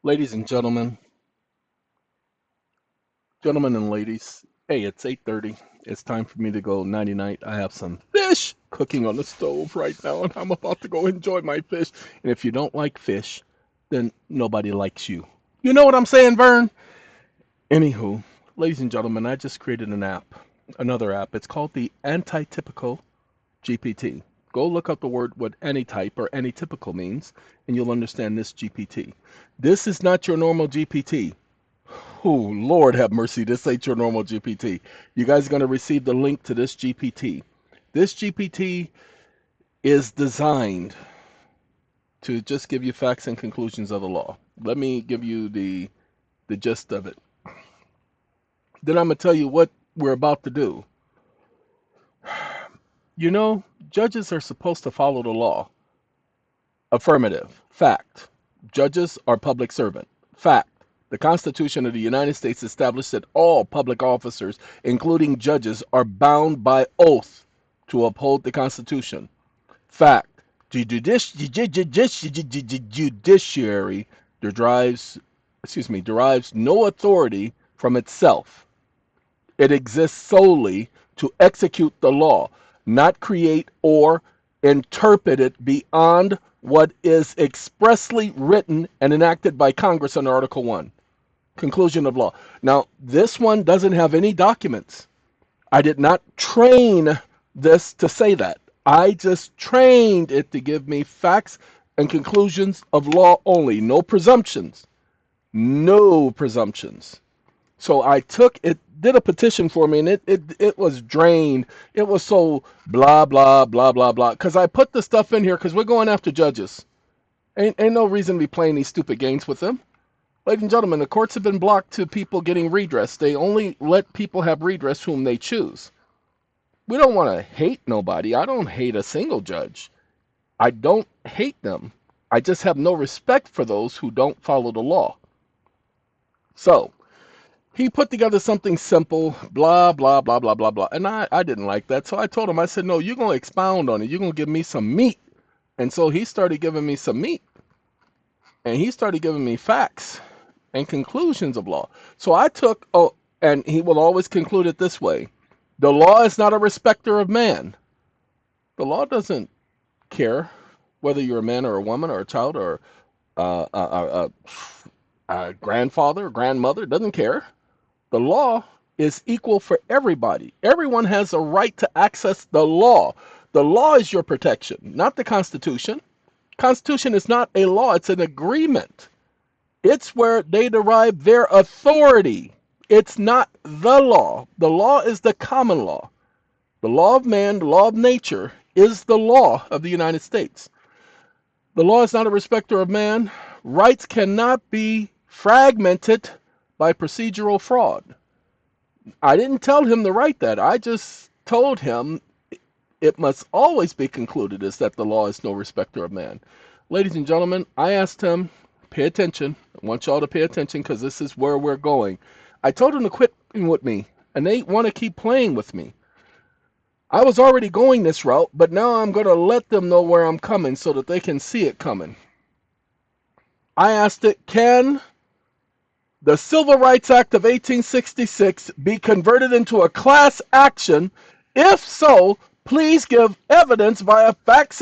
Ladies and gentlemen and ladies, hey, it's 8:30. It's time for me to go nighty night. I have some fish cooking on the stove right now, and I'm about to go enjoy my fish. And if you don't like fish, then nobody likes you. You know what I'm saying, Vern? Anywho, ladies and gentlemen, I just created an app, another app. It's called the Anti-Typical GPT. Go look up the word what any type or any typical means, and you'll understand this GPT. This is not your normal GPT. Oh, Lord have mercy. This ain't your normal GPT. You guys are going to receive the link to this GPT. This GPT is designed to just give you facts and conclusions of the law. Let me give you the gist of it. Then I'm going to tell you what we're about to do. You know, judges are supposed to follow the law. Affirmative. Fact. Judges are public servant. Fact. The Constitution of the United States established that all public officers, including judges, are bound by oath to uphold the Constitution. Fact. The judiciary derives no authority from itself. It exists solely to execute the law, not create or interpret it beyond what is expressly written and enacted by Congress under Article 1. Conclusion of law. Now, this one doesn't have any documents. I did not train this to say that. I just trained it to give me facts and conclusions of law only. No presumptions. No presumptions. So I took it, did a petition for me, and it was drained. It was so blah blah blah blah blah. Because I put the stuff in here because we're going after judges. Ain't no reason to be playing these stupid games with them. Ladies and gentlemen, the courts have been blocked to people getting redress. They only let people have redress whom they choose. We don't want to hate nobody. I don't hate a single judge. I don't hate them. I just have no respect for those who don't follow the law. So, he put together something simple, blah, blah, blah, blah, blah, blah. And I didn't like that. So I told him, I said, no, you're going to expound on it. You're going to give me some meat. And so he started giving me some meat. And he started giving me facts and conclusions of law. So I took, and he will always conclude it this way. The law is not a respecter of man. The law doesn't care whether you're a man or a woman or a child or a grandfather or grandmother. It doesn't care. The law is equal for everybody. Everyone has a right to access the law. The law is your protection, not the Constitution. Constitution is not a law, it's an agreement. It's where they derive their authority. It's not the law. The law is the common law. The law of man, the law of nature, is the law of the United States. The law is not a respecter of man. Rights cannot be fragmented by procedural fraud. I didn't tell him to write that. I just told him it must always be concluded is that the law is no respecter of man. Ladies and gentlemen, I asked him, pay attention. I want y'all to pay attention because this is where we're going. I told him to quit with me, and they want to keep playing with me. I was already going this route, but now I'm going to let them know where I'm coming so that they can see it coming. I asked it, can the Civil Rights Act of 1866 be converted into a class action? If so, please give evidence via facts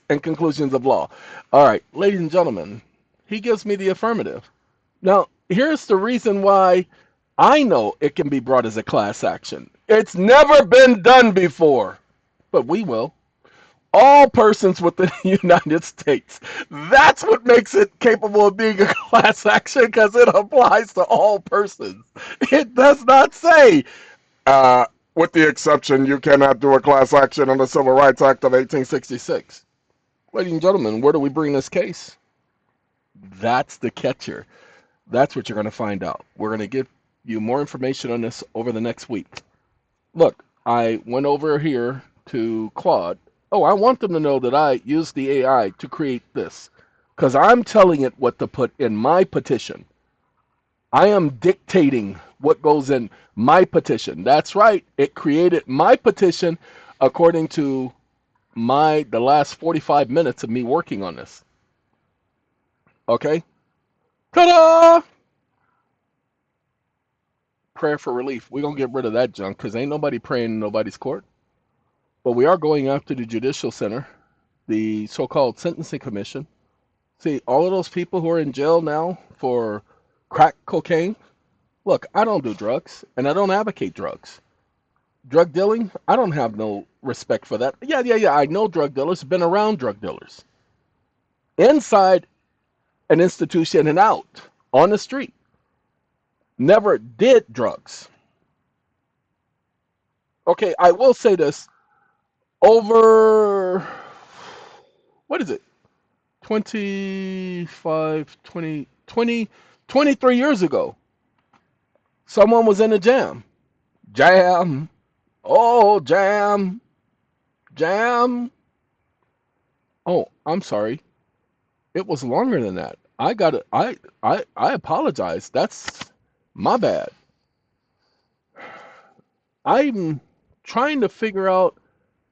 and conclusions of law. All right, ladies and gentlemen, he gives me the affirmative. Now, here's the reason why I know it can be brought as a class action. It's never been done before, but we will. All persons within the United States. That's what makes it capable of being a class action because it applies to all persons. It does not say, with the exception, you cannot do a class action on the Civil Rights Act of 1866. Ladies and gentlemen, where do we bring this case? That's the catcher. That's what you're going to find out. We're going to give you more information on this over the next week. Look, I went over here to Claude. Oh, I want them to know that I used the AI to create this because I'm telling it what to put in my petition. I am dictating what goes in my petition. That's right. It created my petition according to the last 45 minutes of me working on this. Okay? Ta-da! Prayer for relief. We're going to get rid of that junk because ain't nobody praying in nobody's court. But we are going after the Judicial Center, the so-called Sentencing Commission. See, all of those people who are in jail now for crack cocaine, look, I don't do drugs, and I don't advocate drugs. Drug dealing, I don't have no respect for that. Yeah, I know drug dealers, been around drug dealers. Inside an institution and out, on the street. Never did drugs. Okay, I will say this. Over, what is it? 25, 20, 20, 23 years ago, someone was in a jam. Jam. Oh, jam. Jam. Oh, I'm sorry. It was longer than that. I got it. I apologize. That's my bad. I'm trying to figure out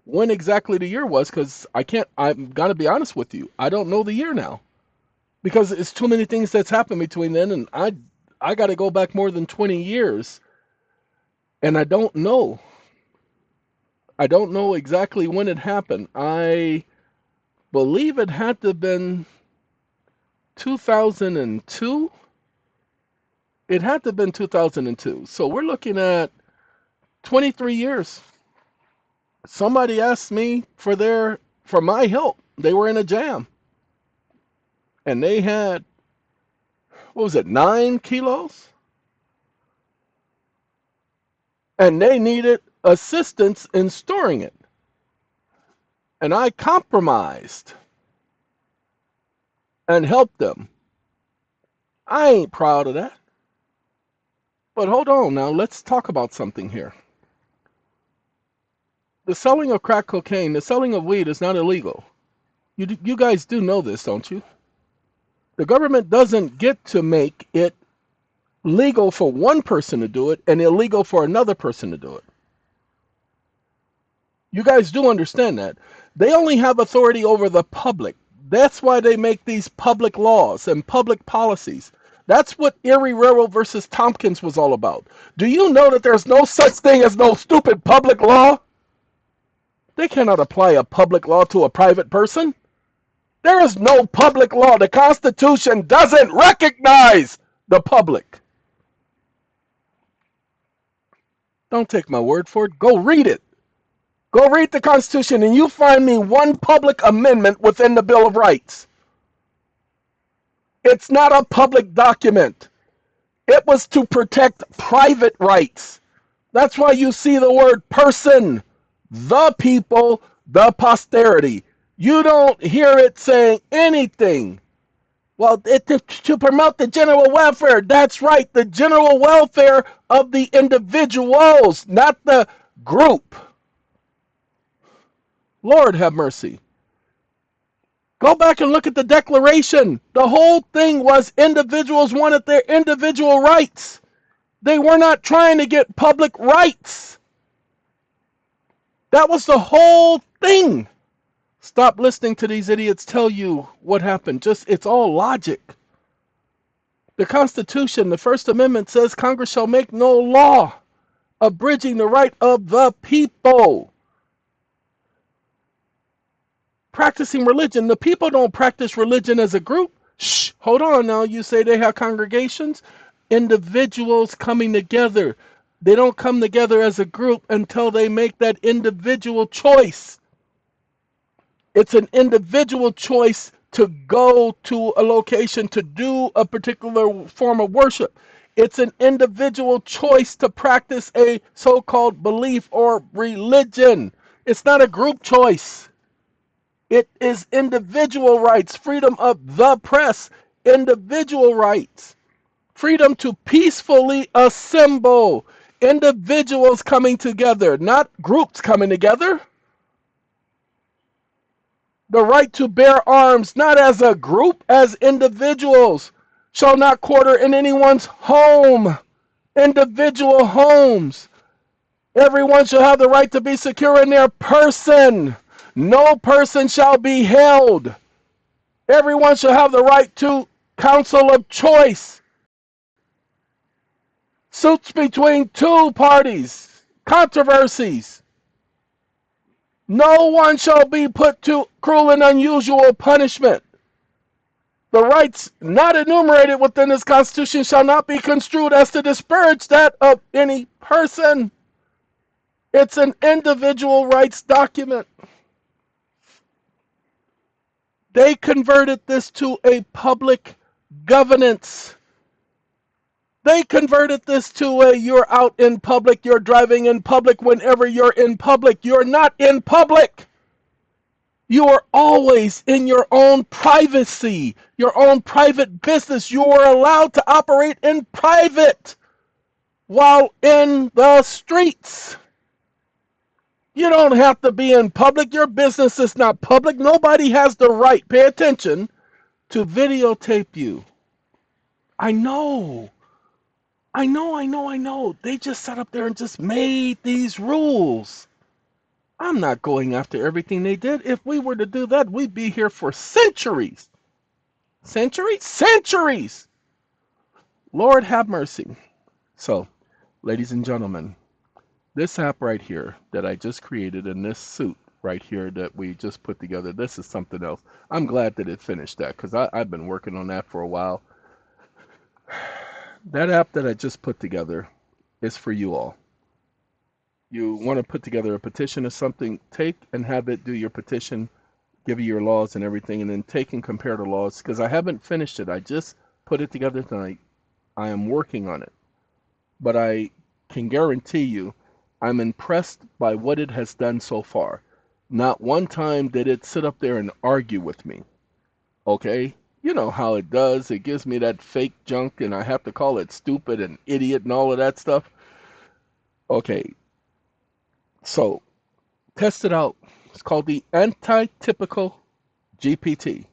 when exactly the year was because I can't. I'm gonna be honest with you. I don't know the year now because it's too many things that's happened between then, and I got to go back more than 20 years, and I don't know. I don't know exactly when it happened. I believe it had to have been 2002. It had to have been 2002. So we're looking at 23 years. Somebody asked me for my help. They were in a jam, and they had, what was it, 9 kilos, and they needed assistance in storing it. And I compromised and helped them. I ain't proud of that. But hold on now, let's talk about something here. The selling of crack cocaine, the selling of weed is not illegal. You guys do know this, don't you? The government doesn't get to make it legal for one person to do it and illegal for another person to do it. You guys do understand that. They only have authority over the public. That's why they make these public laws and public policies. That's what Erie Railroad versus Tompkins was all about. Do you know that there's no such thing as no stupid public law? They cannot apply a public law to a private person. There is no public law. The Constitution doesn't recognize the public. Don't take my word for it. Go read it. Go read the Constitution and you find me one public amendment within the Bill of Rights. It's not a public document. It was to protect private rights. That's why you see the word person, the people, the posterity. You don't hear it saying anything. Well, to promote the general welfare. That's right, the general welfare of the individuals, not the group. Lord have mercy. Go back and look at the Declaration. The whole thing was individuals wanted their individual rights. They were not trying to get public rights. That was the whole thing. Stop listening to these idiots tell you what happened. It's all logic. The Constitution, the First Amendment says Congress shall make no law abridging the right of the people. Practicing religion. The people don't practice religion as a group. Shh, hold on now. You say they have congregations? Individuals coming together. They don't come together as a group until they make that individual choice. It's an individual choice to go to a location to do a particular form of worship. It's an individual choice to practice a so-called belief or religion. It's not a group choice. It is individual rights, freedom of the press, individual rights, freedom to peacefully assemble, individuals coming together, not groups coming together. The right to bear arms, not as a group, as individuals, shall not quarter in anyone's home, individual homes. Everyone shall have the right to be secure in their person. No person shall be held. Everyone shall have the right to counsel of choice. Suits between two parties. Controversies. No one shall be put to cruel and unusual punishment. The rights not enumerated within this Constitution shall not be construed as to disparage that of any person. It's an individual rights document. They converted this to a public governance. They converted this to a you're out in public, you're driving in public whenever you're in public. You're not in public. You are always in your own privacy, your own private business. You are allowed to operate in private while in the streets. You don't have to be in public. Your business is not public. Nobody has the right, pay attention, to videotape you. I know. They just sat up there and just made these rules. I'm not going after everything they did. If we were to do that, we'd be here for centuries. Centuries? Centuries! Lord have mercy. So, ladies and gentlemen, this app right here that I just created in this suit right here that we just put together, this is something else. I'm glad that it finished that because I've been working on that for a while. That app that I just put together is for you all. You want to put together a petition or something, take and have it do your petition, give you your laws and everything, and then take and compare the laws because I haven't finished it. I just put it together tonight. I am working on it. But I can guarantee you I'm impressed by what it has done so far. Not one time did it sit up there and argue with me. Okay? You know how it does. It gives me that fake junk and I have to call it stupid and idiot and all of that stuff. Okay. So, test it out. It's called the Anti-Typical GPT.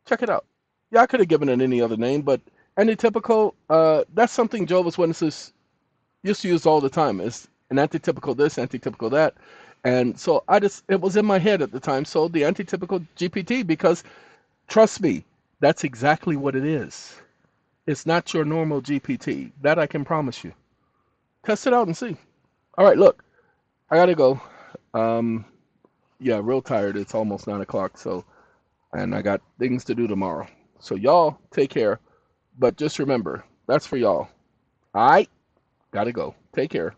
Check it out. Yeah, I could have given it any other name, but anti-typical, that's something Jehovah's Witnesses used to use all the time. It's an anti-typical this, anti-typical that. And so it was in my head at the time. So the anti-typical GPT, because trust me, that's exactly what it is. It's not your normal GPT. That I can promise you. Test it out and see. All right, look, I gotta go. Yeah, real tired. It's almost 9 o'clock. So, and I got things to do tomorrow. So y'all take care. But just remember, that's for y'all. All right, gotta go. Take care.